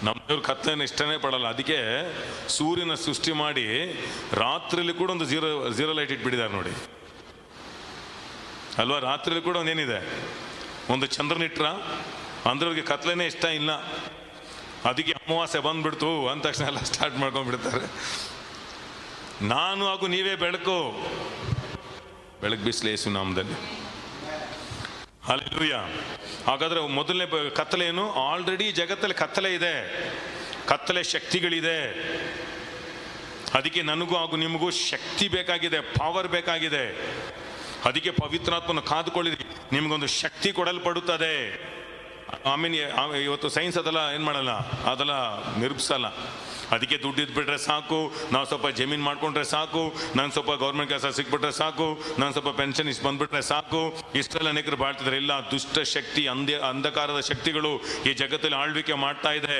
ನಮ್ಮ ದೇವ್ರು ಕತ್ತಲೆಯನ್ನು ಇಷ್ಟನೇ ಪಡಲ್ಲ. ಅದಕ್ಕೆ ಸೂರ್ಯನ ಸೃಷ್ಟಿ ಮಾಡಿ ರಾತ್ರಿಯಲ್ಲಿ ಕೂಡ ಒಂದು ಝೀರೋ ಲೈಟ್ ಇಟ್ಬಿಟ್ಟಿದ್ದಾರೆ ನೋಡಿ ಅಲ್ವಾ. ರಾತ್ರಿಯಲ್ಲಿ ಕೂಡ ಒಂದೇನಿದೆ, ಒಂದು ಚಂದ್ರನಿಟ್ರ ಅಂದ್ರೆ ಅವ್ರಿಗೆ ಕತ್ಲೆನೇ ಇಷ್ಟ ಇಲ್ಲ. ಅದಕ್ಕೆ ಅಮಾವಾಸ್ಯೆ ಬಂದ್ಬಿಡ್ತು ಅಂದ ತಕ್ಷಣ ಎಲ್ಲ ಸ್ಟಾರ್ಟ್ ಮಾಡ್ಕೊಂಡ್ಬಿಡ್ತಾರೆ. ನಾನು ಹಾಗೂ ನೀವೇ ಬೆಳಕು, ಬೆಳಕು ಬಿಸಿಲು ಯೇಸು ನಾಮದಲ್ಲಿ. ಹಲ್ಲೆಲೂಯ. ಹಾಗಾದ್ರೆ ಮೊದಲನೇ ಕತ್ತಲೆ ಏನು? ಆಲ್ರೆಡಿ ಜಗತ್ತಲ್ಲಿ ಕತ್ತಲೆ ಇದೆ, ಕತ್ತಲೆ ಶಕ್ತಿಗಳಿದೆ. ಅದಕ್ಕೆ ನನಗೂ ಹಾಗೂ ನಿಮಗೂ ಶಕ್ತಿ ಬೇಕಾಗಿದೆ, ಪವರ್ ಬೇಕಾಗಿದೆ. ಅದಕ್ಕೆ ಪವಿತ್ರಾತ್ಮನ ಕಾದುಕೊಳ್ಳಿರಿ, ನಿಮಗೊಂದು ಶಕ್ತಿ ಕೊಡಲ್ಪಡುತ್ತದೆ. ಆಮೇಲೆ ಇವತ್ತು ಸೈನ್ಸ್ ಅದೆಲ್ಲ ಏನು ಮಾಡಲ್ಲ, ಅದೆಲ್ಲ ನಿರೂಪಿಸಲ್ಲ. ಅದಕ್ಕೆ ದುಡ್ಡು ಇದ್ಬಿಟ್ರೆ ಸಾಕು, ನಾವು ಸ್ವಲ್ಪ ಜಮೀನು ಮಾಡ್ಕೊಂಡ್ರೆ ಸಾಕು, ನಾನು ಸ್ವಲ್ಪ ಗೌರ್ಮೆಂಟ್ ಕೆಲಸ ಸಿಕ್ಬಿಟ್ರೆ ಸಾಕು, ನಾನು ಸ್ವಲ್ಪ ಪೆನ್ಷನ್ ಇಷ್ಟು ಬಂದ್ಬಿಟ್ರೆ ಸಾಕು, ಇಷ್ಟೆಲ್ಲ ಅನೇಕರು ಬಾಳ್ತಿದ್ದಾರೆ. ಇಲ್ಲ, ದುಷ್ಟ ಶಕ್ತಿ, ಅಂಧಕಾರದ ಶಕ್ತಿಗಳು ಈ ಜಗತ್ತಲ್ಲಿ ಆಳ್ವಿಕೆ ಮಾಡ್ತಾ ಇದೆ.